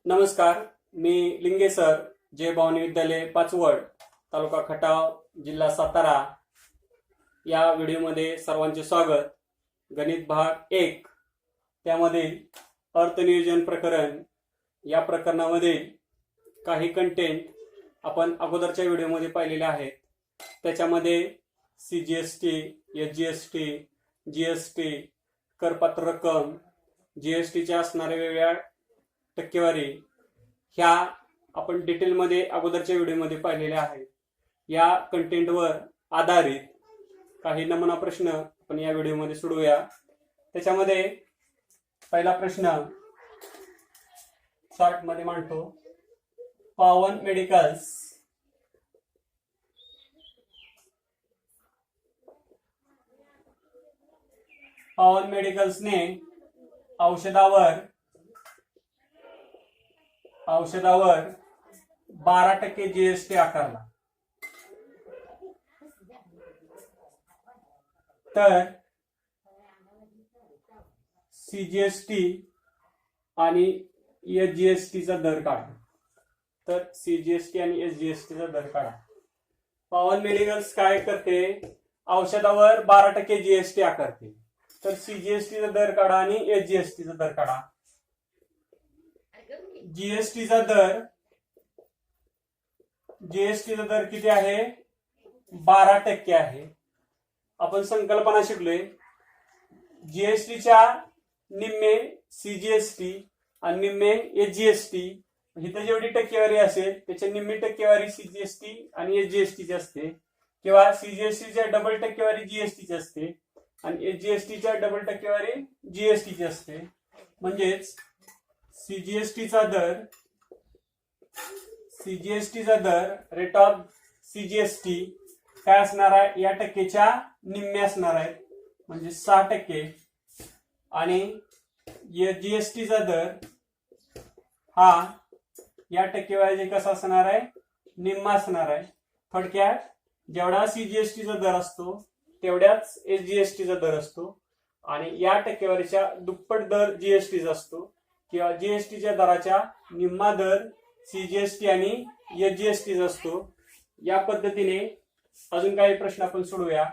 नमस्कार, मी लिंगे सर, जय भवानी विद्यालय पाचवड, तालुका खटाव, जिल्हा सातारा. या व्हिडिओमध्ये सर्वांचे स्वागत. गणित भाग 1 त्यामधील अर्थनियोजन प्रकरण. या प्रकरणामध्ये काही कंटेंट आपण अगोदरच्या व्हिडिओमध्ये पाहिलेले आहेत. त्याच्यामध्ये CGST, SGST, GST, करपात्र रक्कम, GSTच्या असणाऱ्या वेगवेगळ्या टक्केवारी ह्या आपण डिटेलमध्ये अगोदरच्या व्हिडिओमध्ये पाहिलेल्या आहेत. या कंटेंटवर आधारित काही नमुना प्रश्न आपण या व्हिडिओमध्ये सोडवूया. त्याच्यामध्ये पहिला प्रश्न शॉर्ट मध्ये मांडतो. पावन मेडिकल्स पावन मेडिकल्सने औषधावर 12% GST आकारला. तर CGST आणि SGSTचा दर काढा. तर CGST आणि SGSTचा दर काढा. पावन मेडिकल्स काय करते? औषधावर 12% GST आकारते. तर CGSTचा दर काढा आणि SGSTचा दर काढा. जीएसटीचा दर किती आहे? 12% आहे. आपण संकल्पना शिकलोय. जीएसटीच्या निम्मे CGST आणि निम्मे SGST. इथं जेवढी टक्केवारी असेल त्याच्या निम्मी टक्केवारी CGST आणि SGSTची असते, किंवा CGSTच्या डबल टक्केवारी GSTची असते आणि SGSTच्या डबल टक्केवारी GSTची असते. म्हणजेच CGSTचा दर रेट ऑफ CGST काय असणार आहे? या टक्केच्या निम्मे असणार आहे, म्हणजे 6%. आणि GSTचा दर हा या टक्केवारी कसा असणार आहे? निम्मा असणार आहे. थोडक्यात जेवढा CGSTचा दर असतो तेवढ्याच SGSTचा दर असतो, आणि या टक्केवारीच्या दुप्पट दर GSTचा असतो, किंवा GSTच्या दराच्या निम्मा दर CGST आणि SGSTचा असतो. या पद्धतीने अजून काही प्रश्न आपण सोडवूया.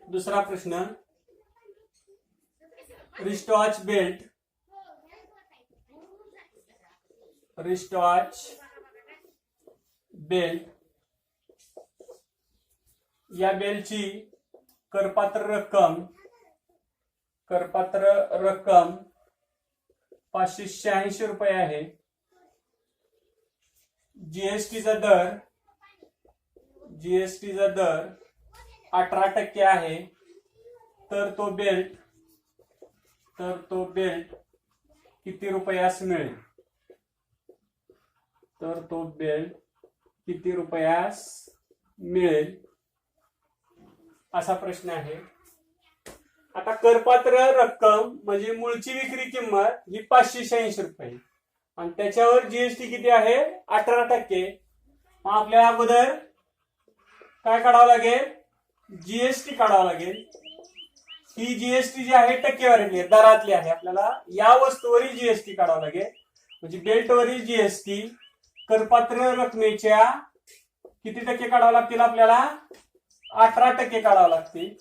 दुसरा प्रश्न. रिस्टॉच बेल्ट या बेल्टची करपात्र रक्कम 586 रुपये आहे. जीएसटीचा दर 18% आहे. तर तो बेल्ट किती रुपयास मिळेल? असा प्रश्न आहे. आता करपात्र रक्कम म्हणजे मूळची विक्री किंमत ही 586 रुपये, आणि त्याच्यावर जीएसटी किती आहे? 18%. मग आपल्याला अगोदर काय काढावं लागेल? जीएसटी काढावं लागेल. ही जीएसटी जी आहे टक्केवारी दरातली आहे. आपल्याला या वस्तूवरील जीएसटी काढावं लागेल. म्हणजे बेल्टवरील जीएसटी करपात्र रकमेच्या किती टक्के काढावं लागतील? आपल्याला 18% काढावं लागतील.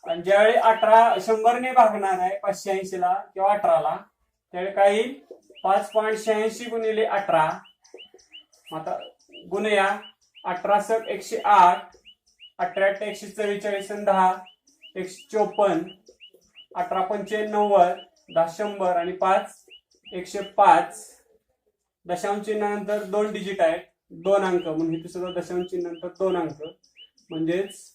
आणि ज्यावेळी 100 भागणार आहे 586 ला किंवा 18 त्यावेळी काही 5.86 गुणिले 18. आता गुणया 18 × 108, 18 × 144 आणि 10 154, 18 × 95 90, 10 100 आणि 5 105. दशांश चिन्हानंतर 2 डिजिट आहेत, 2 अंक, म्हणून इथे सुद्धा दशांश चिन्हानंतर 2 अंक, म्हणजेच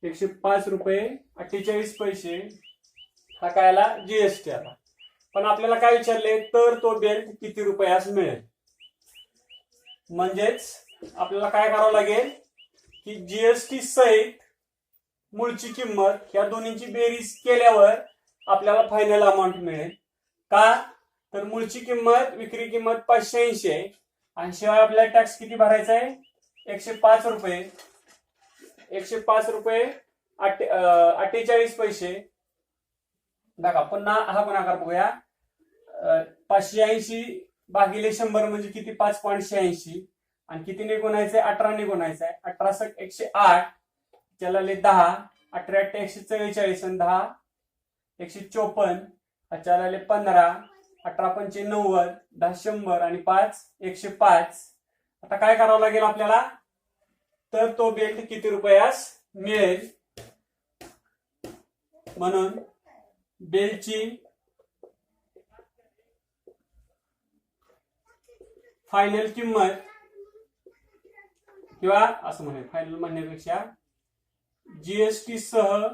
105 रुपये 48 पैसे हा कायला जीएसटी आला. पण आपल्याला काय विचारले? तर तो बेल्ट किती रुपयास मिळेल? म्हणजेच आपल्याला काय करावं लागेल की जीएसटी सहित मूळची किंमत या दोन्हीची बेरीज केल्यावर आपल्याला फायनल अमाऊंट मिळेल. का? तर मूळची किंमत विक्री किंमत 580 आहे, आणि शिवाय आपल्याला टॅक्स किती भरायचा आहे? 105 रुपये. 105 रुपये 48 पैसे. बघा पुन्हा हा गुणाकार बघूया. 580 भागिले 100 म्हणजे किती? 5.86. आणि कितीने गुणायचंय? 18 ने गुणायचंय. 18 × 108, त्याला 10, 18 × 144 आणि 10 154, त्याला 15, 18 × 5 90, 10 100 आणि 5 105. आता काय करावं लागेल आपल्याला? तर तो बेल्ट किती रुपयास मिळेल? म्हणून बेल्टची फायनल किंमत, किंवा असं म्हणूया, फायनल म्हणण्यापेक्षा जीएसटी सह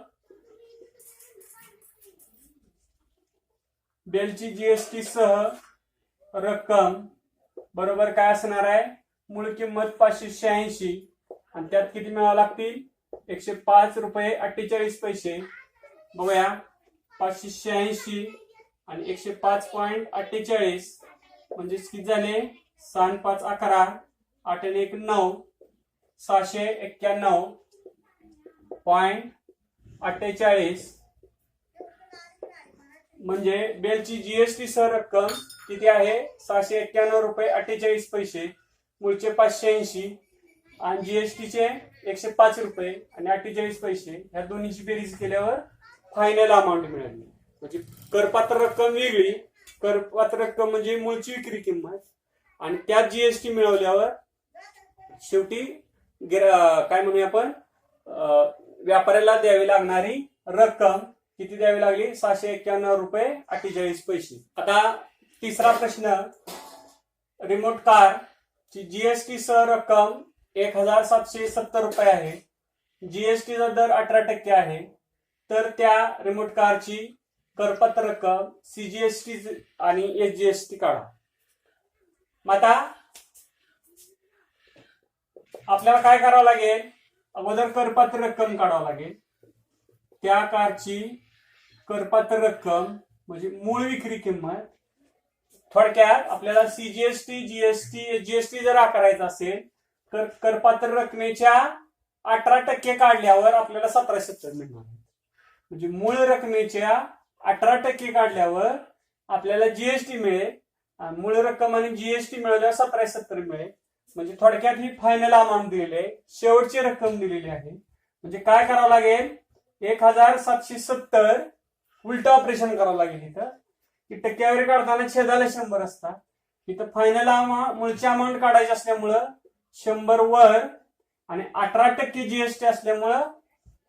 बेल्टची जीएसटी सह रक्कम बरोबर काय असणार आहे? मूळ किंमत 586 आणि त्यात किती मिळावं लागतील? 105 रुपये 48 पैसे. बघूया, 586 आणि 105.48 म्हणजे किती झाले? 6 5 11, 8 1 9, 691.48. म्हणजे बेलची जीएसटी सह रक्कम किती आहे? 691 रुपये 48 पैसे. मूळचे 580 आणि जीएसटीचे 105 रुपये आणि 48 पैसे. ह्या दोन्हीची बेरीज केल्यावर फायनल अमाऊंट मिळाली. म्हणजे करपात्र रक्कम वेगळी. करपात्र रक्कम म्हणजे मूळची विक्री किंमत आणि त्यात जीएसटी मिळवल्यावर शेवटी काय म्हणूया आपण, व्यापाऱ्याला द्यावी लागणारी रक्कम किती द्यावी लागली? 691 रुपये 48 पैसे. आता तिसरा प्रश्न, रिमोट कार ची जीएसटी सह रक्कम 1770 रुपये आहे. जीएसटीचा दर 18% आहे. तर त्या रिमोट कारची करपात्र रक्कम सीजीएसटी आणि एसजीएसटी काढा. मग आता आपल्याला काय करावं लागेल? अगोदर करपात्र रक्कम काढावं लागेल. त्या कारची करपात्र रक्कम म्हणजे मूळ विक्री किंमत. थोडक्यात आपल्याला सीजीएसटी, जीएसटी, एसजीएसटी जर आकारायचा असेल तर करपात्र रकमेच्या 18% काढल्यावर आपल्याला 1770 मिळणार. म्हणजे मूळ रकमेच्या 18% काढल्यावर आपल्याला जीएसटी मिळेल. मूळ रक्कम आणि जीएसटी मिळाल्यावर 1770 मिळेल. म्हणजे थोडक्यात ही फायनल अमाऊंट दिलेली आहे, शेवटची रक्कम दिलेली आहे. म्हणजे काय करावं लागेल? 1770 उलट ऑपरेशन करावं लागेल. इथं की टक्केवारी काढताना छेदाला 100 असतात. इथं फायनल मूळची अमाऊंट काढायची असल्यामुळं 100 वर आणि 18% जीएसटी असल्यामुळं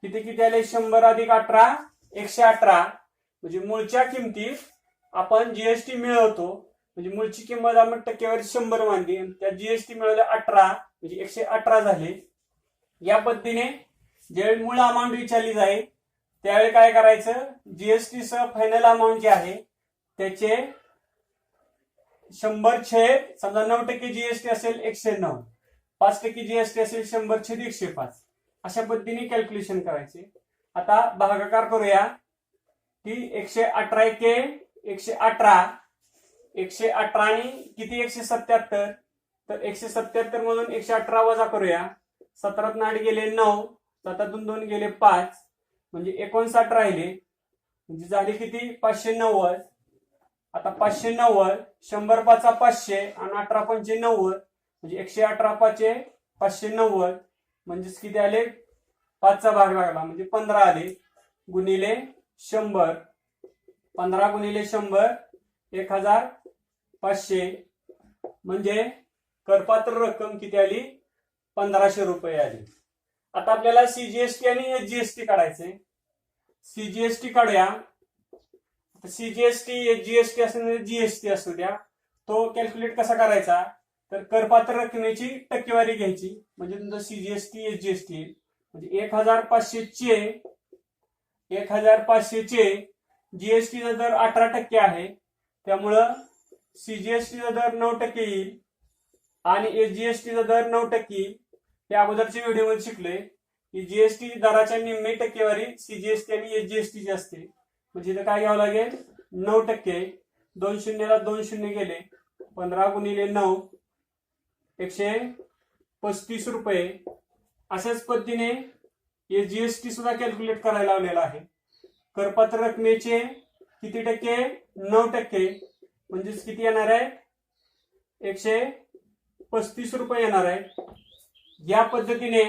तिथे किती आले? 100 अधिक 18 118. म्हणजे मूळच्या किमतीत आपण जीएसटी मिळवतो. म्हणजे मूळची किंमत आपण टक्केवारी 100 मानली, त्या जीएसटी मिळवल्या 18 म्हणजे 118 झाले. या पद्धतीने ज्यावेळी मूळ अमाऊंट विचारली जाईल त्यावेळी काय करायचं? जीएसटी सह फायनल अमाऊंट जे आहे त्याचे 100 छेद, समजा 9% जीएसटी असेल 109, 5% जीएसटी असेल 100 छेद 105. अशा पद्धतीने कॅल्क्युलेशन करायचे. आता भागाकार करूया की 118 एके 118, 118 आणि किती? 177. तर 177 मधून 118 वजा करूया. 17 8 गेले 9, 7 2 गेले 5, म्हणजे 59 राहिले. म्हणजे झाले किती? 590. आता 590, 100 5 500 आणि 18 5 90, म्हणजे 118 5 590. म्हणजेच किती आले? 5चा भाग लागला म्हणजे 15 आले. गुणिले 100, 15 गुणिले 100 1500. म्हणजे करपात्र रक्कम किती आली? 1500 रुपये आली. आता आपल्याला सीजीएसटी आणि एसजीएसटी काढायचे. सीजीएसटी काढूया. सीजीएसटी, एसजीएसटी असू जीएसटी असू द्या, तो कॅल्क्युलेट कसा करायचा? तर करपात्र रकमेची टक्केवारी घ्यायची. म्हणजे तुमचं सीजीएसटी एसजीएसटी म्हणजे 1500 चे जीएसटीचा दर 18% आहे. त्यामुळं सीजीएसटीचा दर 9% येईल आणि एसजीएसटीचा दर 9% येईल. ते अगोदरच्या व्हिडिओमध्ये शिकले की जीएसटी दराच्या निम्मे टक्केवारी सीजीएसटी आणि एसजीएसटीची असते. म्हणजे इथं काय घ्यावं लागेल? 9%. 2 शून्याला 2 शून्य गेले. 15 गुणिले 9 135 रुपये. अशाच पद्धतीने जीएसटी सुद्धा कॅल्क्युलेट करायला लावलेला आहे. करपात्र रकमेचे किती टक्के? 9%. म्हणजेच किती येणार आहे? 135 रुपये येणार आहे. या पद्धतीने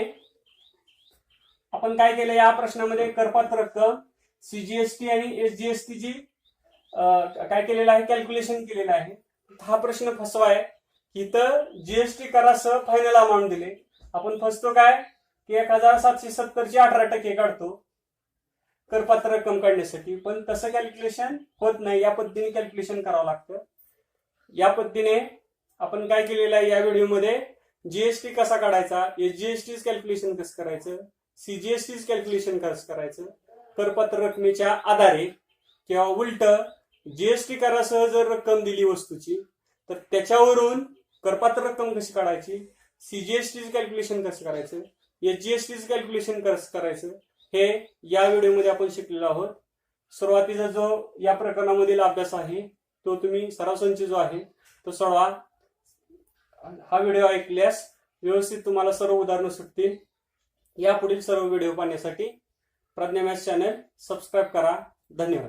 आपण काय केलं या प्रश्नामध्ये करपात्र रक्कम, सीजीएसटी आणि एसजीएसटी ची काय केलेलं आहे? कॅल्क्युलेशन केलेलं आहे. हा प्रश्न फसवाय. इथं जीएसटी करासह फायनल अमाऊंट दिले. आपण फसतो काय की 1770 ची 18% काढतो करपात्र रक्कम काढण्यासाठी, पण तसं कॅल्क्युलेशन होत नाही. या पद्धतीने कॅल्क्युलेशन करावं लागतं. या पद्धतीने आपण काय केलेलं आहे या व्हिडिओमध्ये, जीएसटी कसा काढायचा, एसजीएसटी कॅल्क्युलेशन कसं करायचं, सीजीएसटी कॅल्क्युलेशन कसं करायचं, करपात्र रकमेच्या आधारे किंवा उलट जीएसटी करासह जर रक्कम दिली वस्तूची तर त्याच्यावरून करपात्र रक्कम कशी काढायची, सीजीएसटी कॅल्क्युलेशन कसं करायचं, एसजीएसटी कॅल्क्युलेशन कसं करायचं, हे या व्हिडिओमध्ये आपण शिकलेलो आहोत. सुरुवातीचा जो या प्रकरणामधील अभ्यास आहे तो तुम्ही सराव संच जो आहे तो सोडवा. हा व्हिडिओ ऐकल्यास व्यवस्थित तुम्हाला सर्व उदाहरणं सुटतील. यापुढील सर्व व्हिडिओ पाहण्यासाठी प्रज्ञा मॅथ्स चॅनल सबस्क्राईब करा. धन्यवाद.